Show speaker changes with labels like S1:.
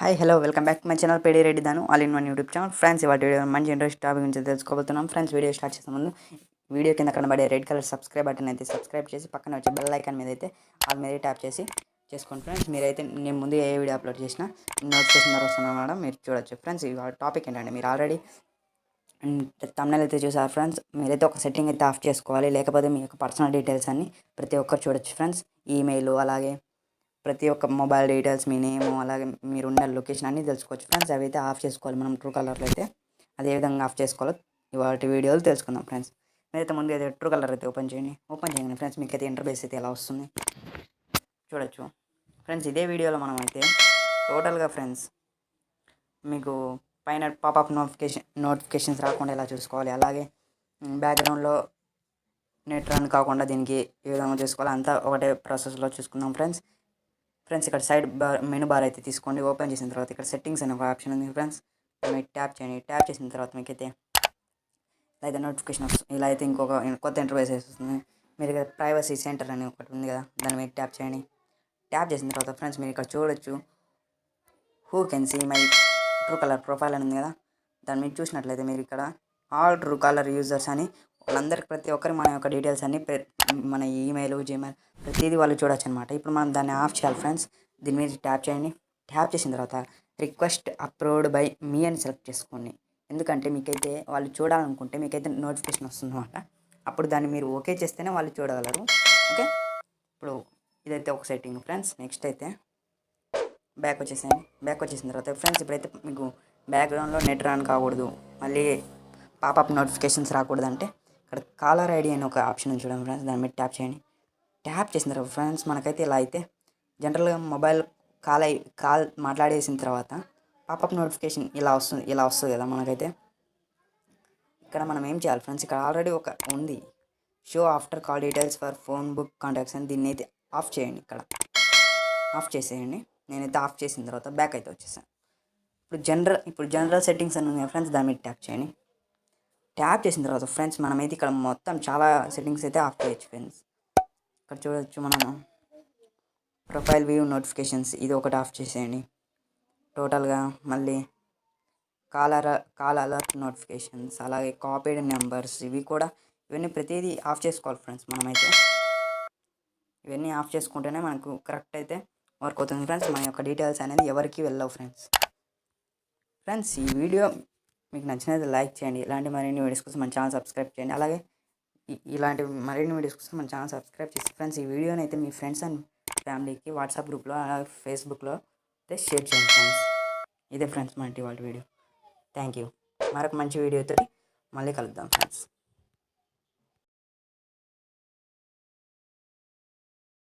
S1: Hi hello welcome back to my channel Pedi Reddy Danu all in one YouTube channel friends ఇవాళ video మంచి interest topic గురించి తెలుసుకోబోతున్నాం friends. Video start చేసే ముందు video కింద కనబడే రెడ్ కలర్ సబ్స్క్రైబ్ బటన్ అయితే సబ్స్క్రైబ్ చేసి పక్కన వచ్చే బెల్ ఐకాన్ మీద అయితే ఆల్ మీద ట్యాప్ చేసి చేసుకోండి ఫ్రెండ్స్. మీరైతే నేను ముందు ఏ వీడియో అప్లోడ్ చేసినా నోటిఫికేషన్ ద్వారా వస్తున్నా మీరు చూడొచ్చు ఫ్రెండ్స్. ఈ టాపిక్ ఏంటంటే మీరు ఆల్రెడీ తమ్నైల్ అయితే చూసారు ఫ్రెండ్స్. మీరైతే ఒక సెట్టింగ్ అయితే ఆఫ్ చేసుకోవాలి, లేకపోతే మీ యొక్క పర్సనల్ డీటెయిల్స్ అన్ని ప్రతి ఒక్కరు చూడొచ్చు ఫ్రెండ్స్. ఈమెయిల్ అలాగే ప్రతి ఒక్క మొబైల్ డీటెయిల్స్, మీ నేమ్ అలాగే మీరున్న లొకేషన్ అన్నీ తెలుసుకోవచ్చు ఫ్రెండ్స్. అవి అయితే ఆఫ్ చేసుకోవాలి మనం ట్రూ కలర్లో అయితే. అదే విధంగా ఆఫ్ చేసుకోవాలో ఇవాటి వీడియోలు తెలుసుకుందాం ఫ్రెండ్స్. మీరైతే ముందు అయితే ట్రూ కలర్ అయితే ఓపెన్ చేయండి ఫ్రెండ్స్. మీకు అయితే ఇంటర్ఫేస్ అయితే ఎలా వస్తుంది చూడొచ్చు ఫ్రెండ్స్. ఇదే వీడియోలో మనం అయితే టోటల్గా ఫ్రెండ్స్ మీకు పైన పాపప్ నోటిఫికేషన్స్ రాకుండా ఎలా చూసుకోవాలి, అలాగే బ్యాక్గ్రౌండ్లో నెట్ రన్ కాకుండా దీనికి ఏ విధంగా చూసుకోవాలి అంతా ఒకటే ప్రాసెస్లో చూసుకుందాం ఫ్రెండ్స్. ఇక్కడ సైడ్ మెనూ బార్ అయితే తీసుకోండి. ఓపెన్ చేసిన తర్వాత ఇక్కడ సెట్టింగ్స్ అనే ఒక ఆప్షన్ ఉంది ఫ్రెండ్స్. మీరు ట్యాప్ చేయండి. ట్యాప్ చేసిన తర్వాత మీకైతే ఇలా అయితే నోటిఫికేషన్ వస్తుంది. ఇలా అయితే ఇంకొక కొత్త ఇంటర్ఫేస్ వస్తుంది. మీరు ఇక్కడ ప్రైవసీ సెంటర్ అని ఒకటి ఉంది కదా, దాన్ని మీరు ట్యాప్ చేయండి. ట్యాప్ చేసిన తర్వాత ఫ్రెండ్స్ మీరు ఇక్కడ చూడొచ్చు who can see my true colour profile అని ఉంది కదా, దాన్ని మీరు చూసినట్లయితే మీరు ఇక్కడ ఆల్ ట్రూ కలర్ యూజర్స్ అని వాళ్ళందరికీ ప్రతి ఒక్కరి మన యొక్క డీటెయిల్స్ అన్ని మన ఈమెయిల్ జీమెయిల్ ప్రతిదీ వాళ్ళు చూడొచ్చు అనమాట. ఇప్పుడు మనం దాన్ని ఆఫ్ చేయాలి ఫ్రెండ్స్. దీని మీద ట్యాప్ చేయండి. ట్యాప్ చేసిన తర్వాత రిక్వెస్ట్ అప్రూవ్డ్ బై మీ అని సెలెక్ట్ చేసుకోండి. ఎందుకంటే మీకైతే వాళ్ళు చూడాలనుకుంటే మీకైతే నోటిఫికేషన్ వస్తుంది అనమాట. అప్పుడు దాన్ని మీరు ఓకే చేస్తేనే వాళ్ళు చూడగలరు. ఓకే, ఇప్పుడు ఇదైతే ఒక సెట్టింగ్ ఫ్రెండ్స్. నెక్స్ట్ అయితే బ్యాక్ వచ్చేసేయండి. బ్యాక్ వచ్చేసిన తర్వాత ఫ్రెండ్స్ ఇప్పుడైతే మీకు బ్యాక్గ్రౌండ్లో నెట్ రన్ కాకూడదు, మళ్ళీ పాపప్ నోటిఫికేషన్స్ రాకూడదు అంటే ఇక్కడ కాలర్ ఐడి అని ఒక ఆప్షన్ ఉంది చూడండి ఫ్రెండ్స్. దాని మీద ట్యాప్ చేయండి. ట్యాప్ చేసిన తర్వాత ఫ్రెండ్స్ మనకైతే ఇలా అయితే జనరల్గా మొబైల్ కాల్ మాట్లాడేసిన తర్వాత పాపప్ నోటిఫికేషన్ ఇలా వస్తుంది కదా మనకైతే. ఇక్కడ మనం ఏం చేయాలి ఫ్రెండ్స్, ఇక్కడ ఆల్రెడీ ఒక ఉంది show after call details for phone book contacts అని, దీన్ని అయితే ఆఫ్ చేయండి. ఇక్కడ ఆఫ్ చేసేయండి. నేనైతే ఆఫ్ చేసిన తర్వాత బ్యాక్ అయితే వచ్చేసాను. ఇప్పుడు జనరల్ సెట్టింగ్స్ అని ఉన్నాయి ఫ్రెండ్స్. దాని మీద ట్యాప్ చేయండి. ట్యాప్ చేసిన తర్వాత ఫ్రెండ్స్ మనమైతే ఇక్కడ మొత్తం చాలా సెట్టింగ్స్ అయితే ఆఫ్ చేయొచ్చు ఫ్రెండ్స్. ఇక్కడ చూడొచ్చు మనం ప్రొఫైల్ వ్యూ నోటిఫికేషన్స్ ఇది ఒకటి ఆఫ్ చేసేయండి టోటల్గా. మళ్ళీ కాల్ అలర్ట్ నోటిఫికేషన్స్, అలాగే కాపీడ్ నెంబర్స్ ఇవన్నీ ప్రతిదీ ఆఫ్ చేసుకోవాలి ఫ్రెండ్స్. మనమైతే ఇవన్నీ ఆఫ్ చేసుకుంటేనే మనకు కరెక్ట్ అయితే వర్క్ అవుతుంది ఫ్రెండ్స్. మన యొక్క డీటెయిల్స్ అనేది ఎవరికి వెళ్ళవు ఫ్రెండ్స్. ఈ వీడియో మీకు నచ్చినది లైక్ చేయండి. ఇలాంటి మరిన్ని వీడియోస్ కోసం మన ఛానల్ సబ్స్క్రైబ్ చేయండి. అలాగే ఇలాంటి మరిన్ని వీడియోస్ కోసం మన ఛానల్ సబ్స్క్రైబ్ చేసి ఫ్రెండ్స్ ఈ వీడియోని అయితే మీ ఫ్రెండ్స్ అండ్ ఫ్యామిలీకి వాట్సాప్ గ్రూప్లో అలాగే ఫేస్బుక్లో అయితే షేర్ చేయండి ఫ్రెండ్స్. ఇదే ఫ్రెండ్స్ మన ఇవాళ వీడియో. Thank you. మరొక మంచి వీడియోతో మళ్ళీ కలుద్దాం ఫ్రెండ్స్.